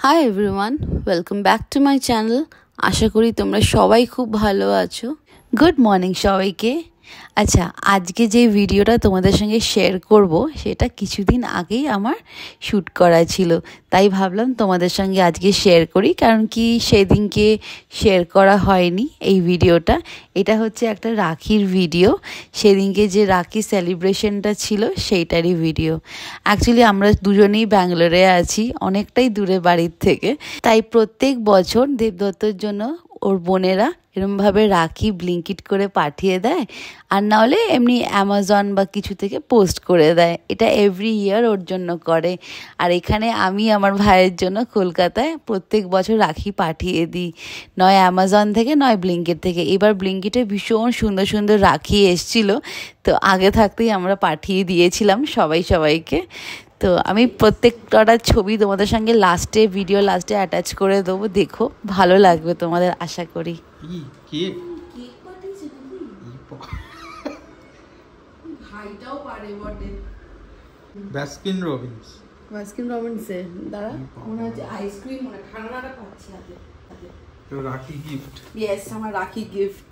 High everyone, welcome back to my channel. আশা করি তোমরা সবাই খুব ভালো আছো। গুড মর্নিং সবাইকে। আচ্ছা, আজকে যে ভিডিওটা তোমাদের সঙ্গে শেয়ার করব সেটা কিছুদিন আগেই আমার শ্যুট করা ছিল, তাই ভাবলাম তোমাদের সঙ্গে আজকে শেয়ার করি, কারণ কি সেদিনকে শেয়ার করা হয়নি এই ভিডিওটা। এটা হচ্ছে একটা রাখির ভিডিও, সেদিনকে যে রাখি সেলিব্রেশনটা ছিল সেইটারই ভিডিও। অ্যাকচুয়ালি আমরা দুজনেই ব্যাঙ্গালোরে আছি, অনেকটাই দূরে বাড়ির থেকে, তাই প্রত্যেক বছর দেবদত্তর জন্য ওর বোনেরা এরমভাবে রাখি ব্লিঙ্কিট করে পাঠিয়ে দেয়, আর নাহলে এমনি অ্যামাজন বা কিছু থেকে পোস্ট করে দেয়। এটা এভরি ইয়ার ওর জন্য করে। আর এখানে আমি আমার ভাইয়ের জন্য কলকাতায় প্রত্যেক বছর রাখি পাঠিয়ে দিই, নয় অ্যামাজন থেকে নয় ব্লিঙ্কিট থেকে। এবার ব্লিঙ্কিটে ভীষণ সুন্দর সুন্দর রাখি এসছিল, তো আগে থাকতেই আমরা পাঠিয়ে দিয়েছিলাম সবাইকে। তো আমি প্রত্যেকটা ছবি তোমাদের সঙ্গে ভিডিও লাস্টে অ্যাটাচ করে দেবো, দেখো, ভালো লাগবে তোমাদের আশা করি। ভাইটাও পারে বটে। বাস্কিন রবিন্সে দাঁড়া, মনে হচ্ছে আইসক্রিম, মনে ঠান্ডাটা পাচ্ছি হাতে। তো রাখি গিফট। ইয়েস, আমার রাখি গিফট।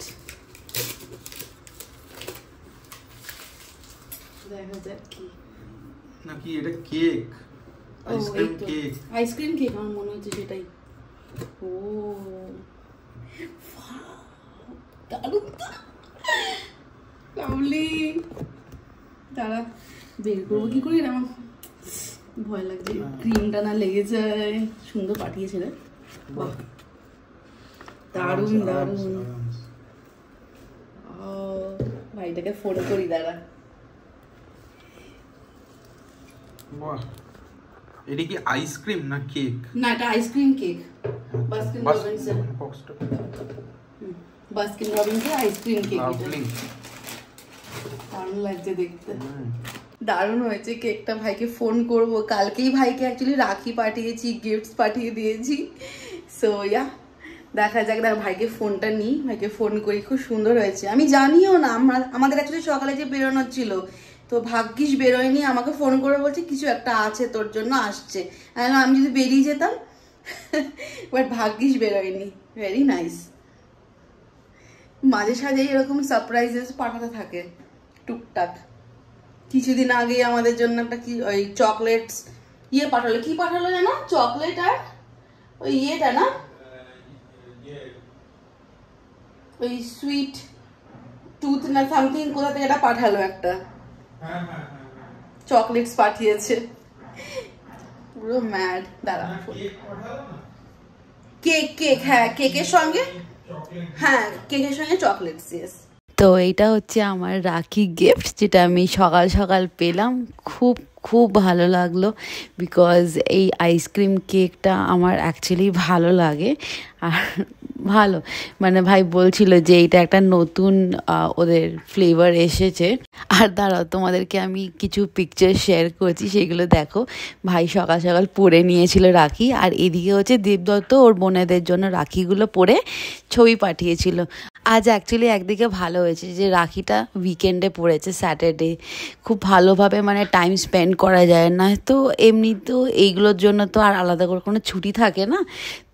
দেখা যাক কি নাকি এটা কেক, আইসক্রিম কেক আমার মনে হচ্ছে সেটাই। ও দারুণ, লাভলি। দাঁড়া, বের করবো কি করি, আমার ভয় লাগছে, ক্রিমটা না লেগে যায়। সুন্দর পাঠিয়েছে রে, বাহ, দারুণ দারুণ। ভাইটাকে ফটো করি, দাঁড়া। বাহ, এটা কি আইসক্রিম না কেক? না, এটা আইসক্রিম কেক। বাস্কিন রবিন্সের আইসক্রিম কেক। দারুণ লাগছে দেখতে, দারুণ হয়েছে কেকটা। ভাইকে ফোন করব কালকেই, ভাইকে অ্যাকচুয়ালি রাখি পাঠিয়েছি, গিফটস পাঠিয়ে দিয়েছি। সো ইয়া, দেখা যাক। ভাইকে ফোনটা নিই, ভাইকে ফোন করি। খুব সুন্দর হয়েছে। আমি জানিও না, আমাদের অ্যাকচুয়ালি সকালে যে বেরোনোর ছিল, তো ভাগ্যিস বেরোয়নি। আমাকে ফোন করে বলছে কিছু একটা আছে তোর জন্য, আসছে। আমি যদি বেরিয়ে যেতাম, বাট ভাগ্যিস বেরোয়নি। Very nice. মাঝে সাঝে এরকম সারপ্রাইজেস পাঠাতে থাকে টুকটাক। কিছুদিন আগে আমাদের জন্য একটা কি ওই চকলেটস পাঠালো। কি পাঠালো জানো? চকলেট আর ওই ইয়েটা না, ওই সুইট টুথ না সামথিং, কোথা থেকে এটা পাঠালো একটা চকলেটস পাঠিয়েছে। পুরো ম্যাড। দাঁড়া, কেক, হ্যাঁ কেকের সঙ্গে, হ্যাঁ কেকের সঙ্গে চকলেটস। ইয়েস। তো এইটা হচ্ছে আমার রাখি গিফট, যেটা আমি সকাল সকাল পেলাম। খুব খুব ভালো লাগলো, বিকজ এই আইসক্রিম কেকটা আমার অ্যাকচুয়ালি ভালো লাগে। আর ভালো, মানে ভাই বলছিল যে এইটা একটা নতুন ওদের ফ্লেভার এসেছে। আর দাঁড়াও, তোমাদেরকে আমি কিছু পিকচার শেয়ার করছি, সেগুলো দেখো। ভাই সকাল সকাল পরে নিয়েছিল রাখি, আর এদিকে হচ্ছে দেবদত্ত ওর বোনেদের জন্য রাখিগুলো পরে ছবি পাঠিয়েছিল। আজ অ্যাকচুয়ালি একদিকে ভালো হয়েছে যে রাখিটা উইকেন্ডে পড়েছে, স্যাটারডে। খুব ভালোভাবে মানে টাইম স্পেন্ড করা যায় না, তো এমনি তো এইগুলোর জন্য তো আর আলাদা করে কোনো ছুটি থাকে না,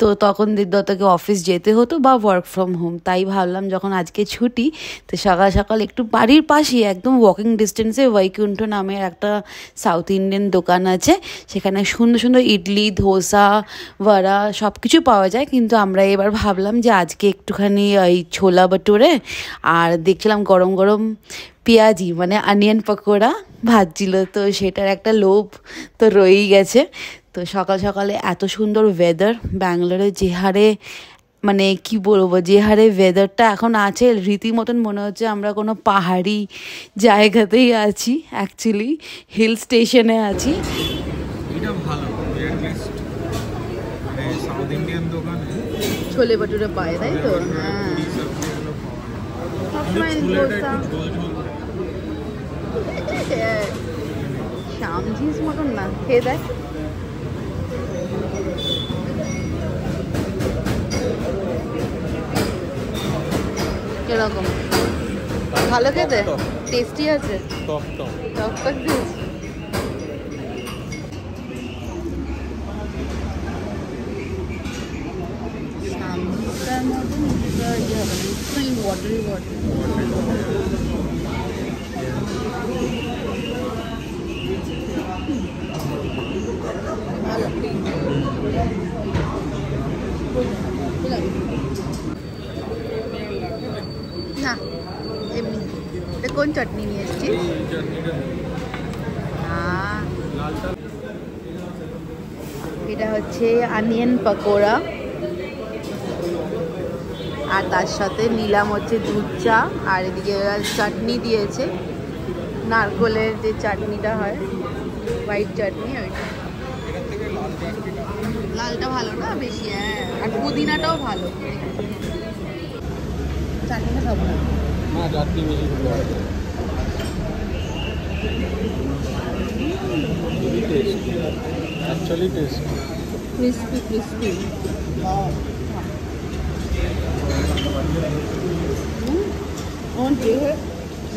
তো তখন দেবদত্তকে অফিস যেতে হতো বা ওয়ার্ক ফ্রম হোম। তাই ভাবলাম যখন আজকে ছুটি, তো সকাল সকাল একটু বাড়ির পাশেই একদম ওয়াকিং ডিস্টেন্সে বৈকুণ্ঠ নামের একটা সাউথ ইন্ডিয়ান দোকান আছে, সেখানে সুন্দর সুন্দর ইডলি, ধোসা, বড়া সব কিছু পাওয়া যায়। কিন্তু আমরা এবার ভাবলাম যে আজকে একটুখানি ওই ছোলা ভটুরে, আর দেখছিলাম গরম গরম পেঁয়াজি মানে অনিয়ন পকোড়া ভাজছিল, তো সেটার একটা লোভ তো রয়েই গেছে। তো সকাল সকালে এত সুন্দর ওয়েদার ব্যাঙ্গালোরে, যে হারে মানে কি বলবো, যে হারে ওয়েদারটা এখন আছে, রীতিমতন মনে হচ্ছে আমরা কোনো পাহাড়ি জায়গাতেই আছি, অ্যাকচুয়ালি হিল স্টেশনে আছি। এটা ভালো, সাউথ ইন্ডিয়ান দোকানে ছোলে ভটুরে পায়, তাই তো? হ্যাঁ, শ্যামজিস মতন না, খেয়ে দেখ। কিরকম? ভালো খেতে, টেস্টি আছে, টক দিয়েছি। ঠান্ডার মধ্যে নিচেটা ইয়ে হবে না, স্প্রিং ওয়াটারি ওয়াটার। ভালো না এমনি। এটা কোন চাটনি নিয়ে এসেছিস? এটা হচ্ছে অনিয়ন পকোড়া, আর তার সাথে নিলাম হচ্ছে দুধ চা, আর এদিকে চাটনি দিয়েছে, নারকোলের যে চাটনিটা হয়, হোয়াইট চাটনি ওইটা। লালটা ভালো না বেশি, হ্যাঁ, আর পুদিনাটাও ভালো। চাটনিটা খাবো না, চাটনি বেশি एक्चुअली टेस्ट ক্রিস্পি ক্রিস্পি। আমার দেহে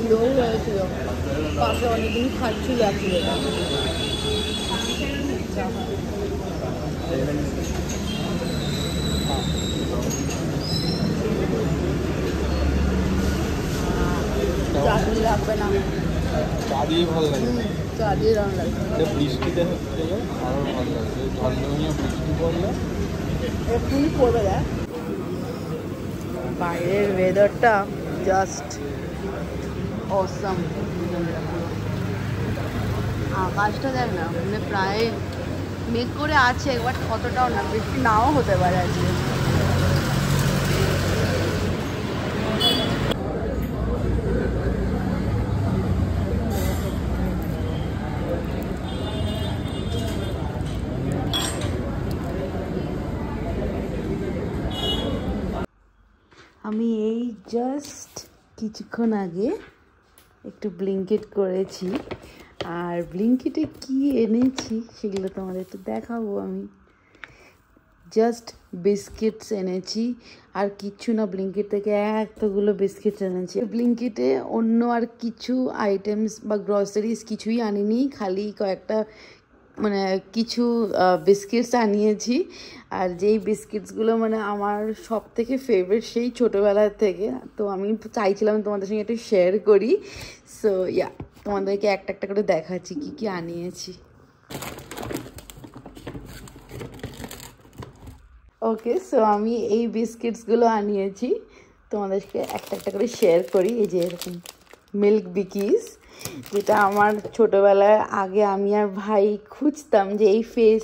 লো হয়েছিল, পাশে অনেকদিন খাচ্ছিল অ্যাকচুয়ালি। চাটনি লাগবে না, চা দিয়ে ভালো লাগে, চা দিয়ে দারুণ লাগবে। বৃষ্টিতে হচ্ছে আরও ভালো লাগবে, ঝলঝলিয়ে বৃষ্টি পড়লে এক্ষুনি পড়বে। দেখ বাইরের ওয়েদারটা জাস্ট অসাম। আকাশটা দেখ না, মানে প্রায় মেঘ করে আছে, বাট কতটাও না, বৃষ্টি নাও হতে পারে আজকে। আমি এই জাস্ট কিছুক্ষণ আগে একটু ব্লিঙ্কিট করেছি, আর ব্লিঙ্কিটে কি এনেছি সেগুলো তোমাদের একটু দেখাবো। আমি জাস্ট বিস্কিটস এনেছি, আর কিচ্ছু না, ব্লিঙ্কিট থেকে এতগুলো বিস্কিটস এনেছি। ব্লিঙ্কিটে অন্য আর কিছু আইটেমস বা গ্রসারিজ কিছুই আনিনি, খালি কয়েকটা মানে কিছু বিস্কিটস আনিয়েছি। আর যেই বিস্কিটসগুলো মানে আমার সব থেকে ফেভারিট সেই ছোটোবেলার থেকে, তো আমি চাইছিলাম তোমাদের সঙ্গে একটু শেয়ার করি। সো ইয়া, তোমাদেরকে একটা একটা করে দেখাচ্ছি কী কী আনিয়েছি। ওকে, সো আমি এই বিস্কিটসগুলো আনিয়েছি, তোমাদেরকে একটা একটা করে শেয়ার করি। এই যে এরকম মিল্ক বিকিস, যেটা আমার ছোটোবেলায় আগে আমি আর ভাই খুঁজতাম যে এই ফেস,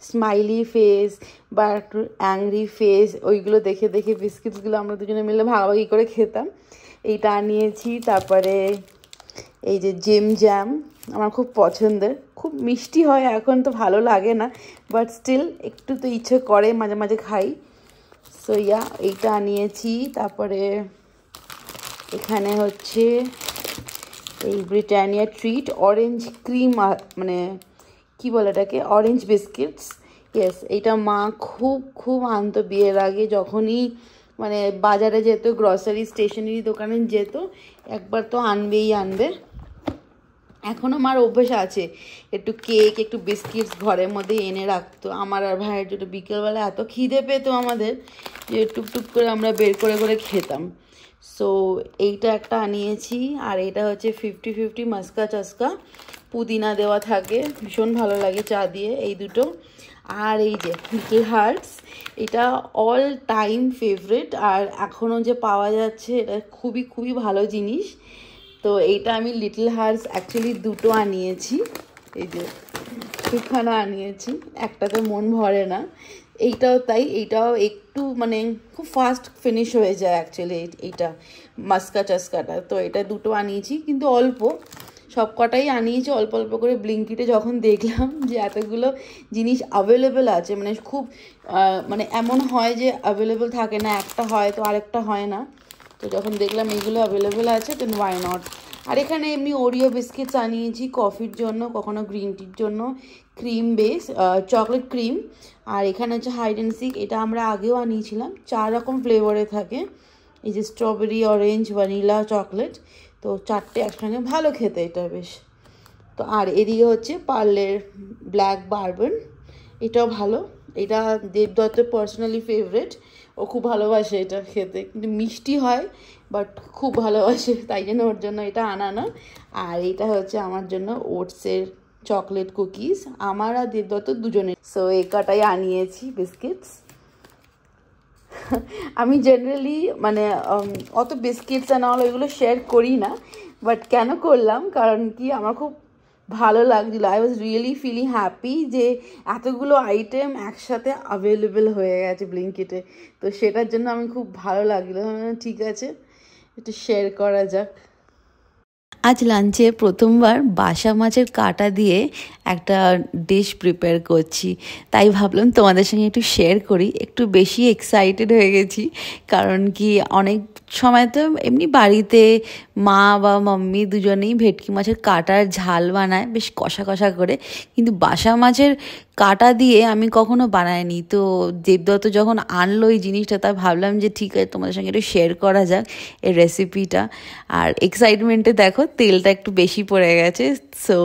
স্মাইলি ফেস বা একটু অ্যাংরি ফেস, ওইগুলো দেখে দেখে বিস্কিটসগুলো আমরা দুজনে মিলে ভাগাভাগি করে খেতাম। এইটা আনিয়েছি। তারপরে এই যে জেম জ্যাম, আমার খুব পছন্দের, খুব মিষ্টি হয়, এখন তো ভালো লাগে না, বাট স্টিল একটু তো ইচ্ছে করে, মাঝে মাঝে খাই। সো ইয়া, এইটা আনিয়েছি। তারপরে এখানে হচ্ছে এই ব্রিটানিয়া ট্রিট অরেঞ্জ ক্রিম, মানে কি বলে এটাকে, অরেঞ্জ বিস্কিটস। ইয়েস, এইটা মা খুব খুব আনতো বিয়ের আগে, যখনই মানে বাজারে যেত, গ্রসারি স্টেশনারি দোকানে যেত, একবার তো আনবেই আনবে। এখনও আমার অভ্যেস আছে, একটু কেক একটু বিস্কিটস ঘরের মধ্যে এনে রাখতো। আমার আর ভাইয়ের যেটা বিকেলবেলা এত খিদে পেতো আমাদের, যে টুকটুক করে আমরা বের করে করে খেতাম। সো এইটা একটা আনিয়েছি। আর এটা হচ্ছে 50-50 মাস্কা চাস্কা, পুদিনা দেওয়া থাকে, ভীষণ ভালো লাগে চা দিয়ে, এই দুটো। আর এই যে লিটল হার্টস, এটা অল টাইম ফেভারিট, আর এখনও যে পাওয়া যাচ্ছে, এটা খুবই খুবই ভালো জিনিস। তো এইটা আমি লিটল হার্টস অ্যাকচুয়ালি দুটো আনিয়েছি, এই যে দুখানা আনিয়েছি, একটাতে মন ভরে না। এইটাও তাই, এইটাও একটু মানে খুব ফাস্ট ফিনিশ হয়ে যায় অ্যাকচুয়ালি এইটা মাস্কা চাস্কাটা। তো এটা দুটো আনিয়েছি, কিন্তু অল্প, সব কটাই আনিয়েছি অল্প অল্প করে। ব্লিঙ্কিটে যখন দেখলাম যে এতগুলো জিনিস অ্যাভেলেবেল আছে, মানে খুব মানে এমন হয় যে অ্যাভেলেবেল থাকে না, একটা হয় তো আরেকটা হয় না, তো যখন দেখলাম এইগুলো অ্যাভেলেবেল আছে, দেন ওয়াই নট। আর এখানে এমনি ওরিও বিস্কিটস আনিয়েছি কফির জন্য, কখনো গ্রিন টির জন্য, ক্রিম বেস, চকলেট ক্রিম। আর এখানে হচ্ছে হাইড অ্যান্ড সিক, এটা আমরা আগেও আনিয়েছিলাম, 4 রকম ফ্লেভারে থাকে, এই যে স্ট্রবেরি, অরেঞ্জ, ভ্যানিলা, চকলেট, তো 4টে একসঙ্গে, ভালো খেতে এটা বেশ। তো আর এদিকে হচ্ছে পার্লের ব্ল্যাক বারবন, এটাও ভালো। এটা দেবদত্তের পার্সোনালি ফেভারিট, ও খুব ভালোবাসে এটা খেতে, কিন্তু মিষ্টি হয় বাট খুব ভালোবাসে, তাই জন্য ওর জন্য এটা আনানো। আর এটা হচ্ছে আমার জন্য ওটসের চকলেট কুকিজ, আমার আর দেবদত্ত দুজনের। সো এই কটাই আনিয়েছি বিস্কিটস। আমি জেনারেলি মানে অত বিস্কিটস অ্যান্ড অল ওইগুলো শেয়ার করি না, বাট কেন করলাম কারণ কি আমার খুব ভালো লাগছিলো। I was really feeling happy যে এতগুলো আইটেম একসাথে অ্যাভেলেবেল হয়ে গেছে ব্লিঙ্কিটে, তো সেটার জন্য আমি খুব ভালো লাগলো। ঠিক আছে, একটু শেয়ার করা যাক। আজ লাঞ্চে প্রথমবার বাসা মাছের কাঁটা দিয়ে একটা ডিশ প্রিপেয়ার করছি, তাই ভাবলাম তোমাদের সঙ্গে একটু শেয়ার করি। একটু বেশি এক্সাইটেড হয়ে গেছি, কারণ কি অনেক সময় তো এমনি বাড়িতে মা বা মাম্মি দুজনেই ভেটকি মাছের কাঁটার ঝাল বানায় বেশ কষা কষা করে, কিন্তু বাসা মাছের কাঁটা দিয়ে আমি কখনো বানাইনি। তো দেবদত্ত যখন আনলো এই জিনিসটা, তাই ভাবলাম যে ঠিক আছে তোমাদের সঙ্গে একটু শেয়ার করা যাক এই রেসিপিটা। আর এক্সাইটমেন্টে দেখো তেলটা একটু বেশি পড়ে গেছে, সো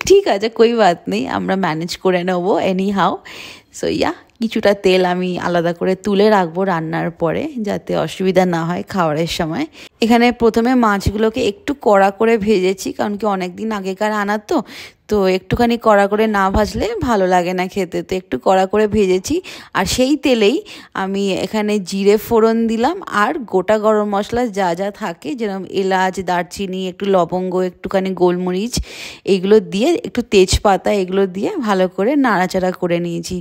ঠিক আছে, কোই বাত নেই, আমরা ম্যানেজ করে নেবো এনি হাউ। সো কিছুটা তেল আমি আলাদা করে তুলে রাখবো রান্নার পরে, যাতে অসুবিধা না হয় খাওয়ারের সময়। এখানে প্রথমে মাছগুলোকে একটু কড়া করে ভেজেছি, কারণ কি অনেক দিন আগেকার আনার তো একটুখানি কড়া করে না ভাজলে ভালো লাগে না খেতে, তো একটু কড়া করে ভেজেছি। আর সেই তেলেই আমি এখানে জিরে ফোড়ন দিলাম, আর গোটা গরম মশলা যা যা থাকে, যেরকম এলাচ, দারচিনি, একটু লবঙ্গ, একটুখানি গোলমরিচ, এইগুলো দিয়ে একটু তেজপাতা, এগুলো দিয়ে ভালো করে নাড়াচাড়া করে নিয়েছি।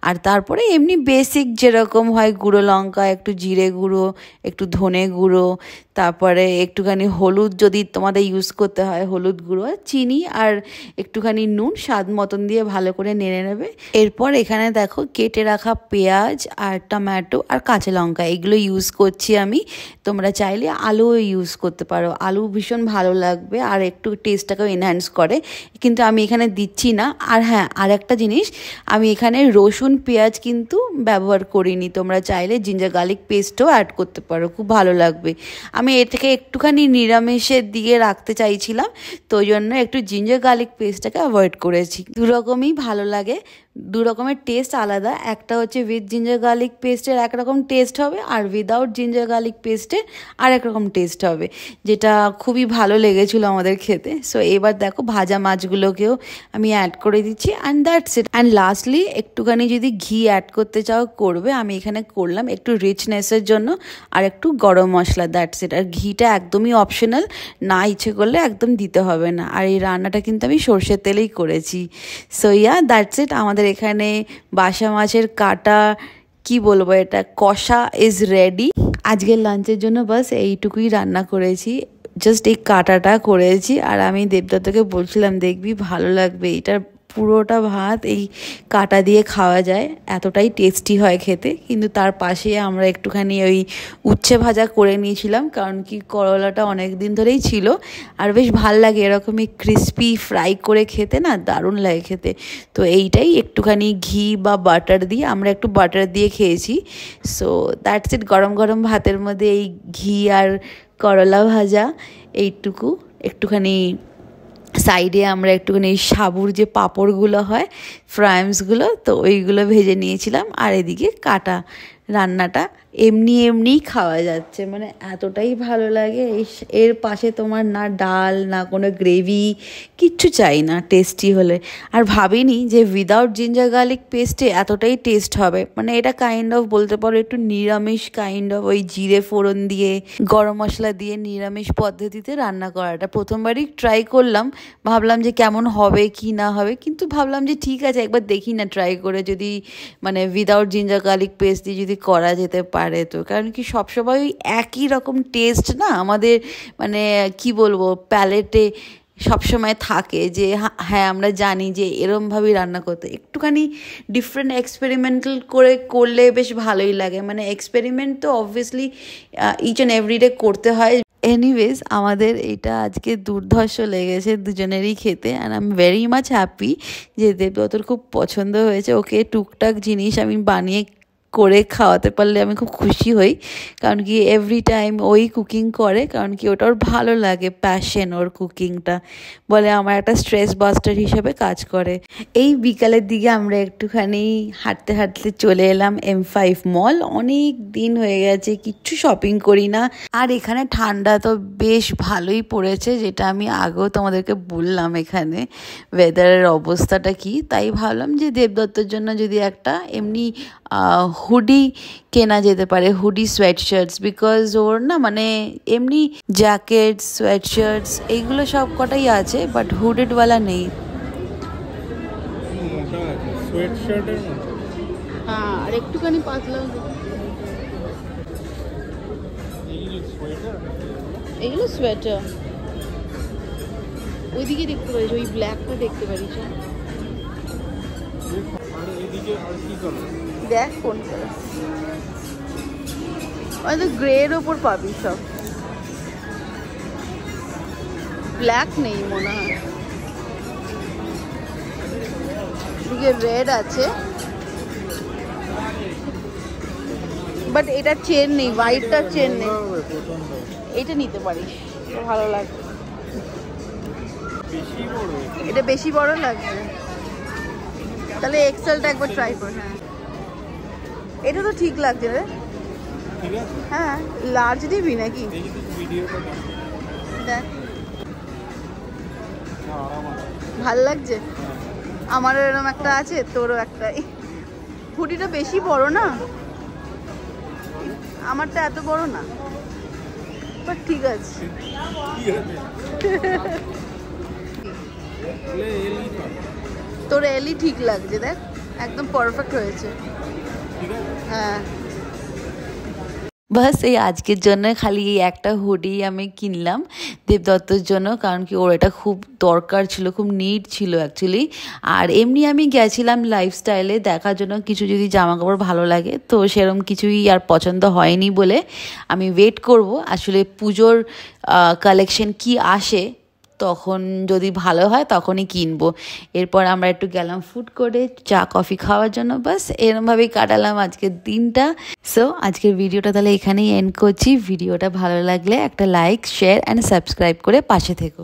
আর তারপরে এমনি বেসিক যেরকম হয় গুঁড়ো লঙ্কা, একটু জিরে গুঁড়ো, একটু ধনে গুঁড়ো, তারপরে একটুখানি হলুদ যদি তোমাদের ইউজ করতে হয় হলুদ গুঁড়ো, চিনি আর একটুখানি নুন স্বাদ মতন দিয়ে ভালো করে নেড়ে নেবে। এরপর এখানে দেখো কেটে রাখা পেঁয়াজ আর টমেটো আর কাঁচা লঙ্কা এগুলো ইউজ করছি আমি। তোমরা চাইলে আলুও ইউজ করতে পারো, আলু ভীষণ ভালো লাগবে আর একটু টেস্টটাকেও এনহ্যান্স করে, কিন্তু আমি এখানে দিচ্ছি না। আর হ্যাঁ, আর একটা জিনিস, আমি এখানে রসুন পেঁয়াজ কিন্তু ব্যবহার করিনি, তোমরা চাইলে জিঞ্জার গার্লিক পেস্টও অ্যাড করতে পারো, খুব ভালো লাগবে। আমি এটাকে একটুখানি নিরামিষের দিকে রাখতে চাইছিলাম, তো ওই জন্য একটু জিঞ্জার গার্লিক পেস্টটাকে অ্যাভয়েড করেছি। দুরকমই ভালো লাগে, দু রকমের টেস্ট আলাদা, একটা হচ্ছে উইথ জিঞ্জার গার্লিক পেস্টের একরকম টেস্ট হবে, আর উইদাউট জিঞ্জার গার্লিক পেস্টের আর একরকম টেস্ট হবে, যেটা খুবই ভালো লেগেছিলো আমাদের খেতে। সো এবার দেখো ভাজা মাছগুলোকেও আমি অ্যাড করে দিচ্ছি, and that's it. And lastly একটুখানি যদি ঘি অ্যাড করতে চাও করবে, আমি এখানে করলাম একটু রিচনেসের জন্য, আর একটু গরম মশলা, দ্যাটস ইট। আর ঘিটা একদমই অপশনাল, না ইচ্ছে করলে একদম দিতে হবে না। আর এই রান্নাটা কিন্তু আমি সর্ষের তেলেই করেছি। সো দ্যাটস ইট, আমাদের এখানে বাসা মাছের কাঁটা কি বলবো, এটা কষা ইজ রেডি। আজকের লাঞ্চের জন্য বাস এইটুকুই রান্না করেছি, জাস্ট এই কাঁটাটা করেছি। আর আমি দেবদত্তকে বলছিলাম দেখবি ভালো লাগবে, এটার পুরোটা ভাত এই কাঁটা দিয়ে খাওয়া যায়, এতটাই টেস্টি হয় খেতে। কিন্তু তার পাশে আমরা একটুখানি ওই উচ্ছে ভাজা করে নিয়েছিলাম, কারণ কি করলাটা অনেক দিন ধরেই ছিল, আর বেশ ভাল লাগে এরকমই ক্রিস্পি ফ্রাই করে খেতে, না দারুণ লাগে খেতে। তো এইটাই একটুখানি ঘি বা বাটার দিয়ে, আমরা একটু বাটার দিয়ে খেয়েছি। সো দ্যাটস ইট, গরম গরম ভাতের মধ্যে এই ঘি আর করলা ভাজা এইটুকু, একটুখানি সাইডে আমরা একটুখানি সাবুর যে পাঁপড়গুলো হয়, ফ্রাইমসগুলো, তো ওইগুলো ভেজে নিয়েছিলাম। আর এদিকে কাটা রান্নাটা এমনিই খাওয়া যাচ্ছে, মানে এতটাই ভালো লাগে। এর পাশে তোমার না ডাল, না কোনো গ্রেভি, কিচ্ছু চাই না টেস্টি হলে। আর ভাবিনি যে উইদাউট জিঞ্জার গার্লিক পেস্টে এতটাই টেস্ট হবে, মানে এটা কাইন্ড অফ বলতে পারো একটু নিরামিষ কাইন্ড অফ, ওই জিরে ফোড়ন দিয়ে গরম মশলা দিয়ে নিরামিষ পদ্ধতিতে রান্না করাটা প্রথমবারই ট্রাই করলাম। ভাবলাম যে কেমন হবে কি না হবে, কিন্তু ভাবলাম যে ঠিক আছে একবার দেখি না ট্রাই করে, যদি মানে উইদাউট জিঞ্জার গার্লিক পেস্ট দিয়ে যদি করা যেতে পারে। তো কারণ কি সবসময় একই রকম টেস্ট না আমাদের, মানে কি বলবো, প্যালেটে সবসময় থাকে যে হ্যাঁ আমরা জানি যে এরমভাবেই রান্না করতে, একটুখানি ডিফারেন্ট এক্সপেরিমেন্টাল করে করলে বেশ ভালোই লাগে। মানে এক্সপেরিমেন্ট তো অবভিয়াসলি ইচ অ্যান্ড এভরিডে করতে হয়। এনিওয়েজ, আমাদের এটা আজকে দুর্ধর্ষ লেগেছে দুজনেরই খেতে, and I am very much happy যে দেবদত্তর খুব পছন্দ হয়েছে। ওকে টুকটাক জিনিস আমি বানিয়ে করে খাওয়াতে পারলে আমি খুব খুশি হই, কারণ কি এভরি টাইম ওই কুকিং করে, কারণ কি ওটা ওর ভালো লাগে, প্যাশন ওর কুকিংটা, বলে আমার একটা স্ট্রেস বাস্টার হিসেবে কাজ করে। এই বিকালের দিকে আমরা একটুখানি হাঁটতে হাঁটতে চলে এলাম M5 মল। অনেক দিন হয়ে গেছে কিচ্ছু শপিং করি না, আর এখানে ঠান্ডা তো বেশ ভালোই পড়েছে, যেটা আমি আগেও তোমাদেরকে বললাম এখানে ওয়েদারের অবস্থাটা কি। তাই ভাবলাম যে দেবদত্তর জন্য যদি একটা এমনি হুডি কেনা যেতে পারে, হুডি সোয়েটশার্টস, বিকজ ওর না মানে এমনি জ্যাকেটস সোয়েটশার্টস এইগুলো সব কটাই আছে, বাট হুডেডওয়ালা নেই। হ্যাঁ, আর একটুখানি পাতলা। এগুলো সোয়েটার, ওইদিকে দেখতে পারিস, ওই ব্ল্যাকটা দেখতে পারিস। দেখ কোনটা, হয়তো গ্রের ওপর পাবি সব, ব্ল্যাক নেই মনে হয়। এদিকে রেড আছে, বাট এটা চেন নেই, হোয়াইটটার চেন নেই। এটা নিতে পারিস, ভালো লাগবে। এটা বেশি বড় লাগবে, তাহলে এক্সেলটা একবার ট্রাই কর। হ্যাঁ, এটা তো ঠিক লাগছে রে। হ্যাঁ, লার্জ দিবি নাকি? দেখ, ভাল লাগছে। আমারও এরকম একটা আছে, তোরও একটা। হুডিটা বেশি বড় না, আমারটা এত বড় না, বাট ঠিক আছে। তোর এলি ঠিক লাগছে, দেখ একদম পারফেক্ট হয়েছে। হ্যাঁ, বাস এই আজকের জন্য খালি এই একটা হুডি আমি কিনলাম দেবদত্তর জন্য, কারণ কি ওর এটা খুব দরকার ছিল, খুব নিড ছিল অ্যাকচুয়ালি। আর এমনি আমি গেছিলাম লাইফস্টাইলে দেখার জন্য কিছু যদি জামা কাপড় ভালো লাগে, তো সেরকম কিছুই আর পছন্দ হয়নি বলে আমি ওয়েট করব আসলে পুজোর কালেকশন কি আসে, তখন যদি ভালো হয় তখনই কিনবো। এরপর আমরা একটু গেলাম ফুড কোর্টে চা কফি খাওয়ার জন্য। বাস এরমভাবেই কাটালাম আজকের দিনটা। সো আজকের ভিডিওটা তাহলে এখানেই এন্ড করছি। ভিডিওটা ভালো লাগলে একটা লাইক, শেয়ার অ্যান্ড সাবস্ক্রাইব করে পাশে থেকো।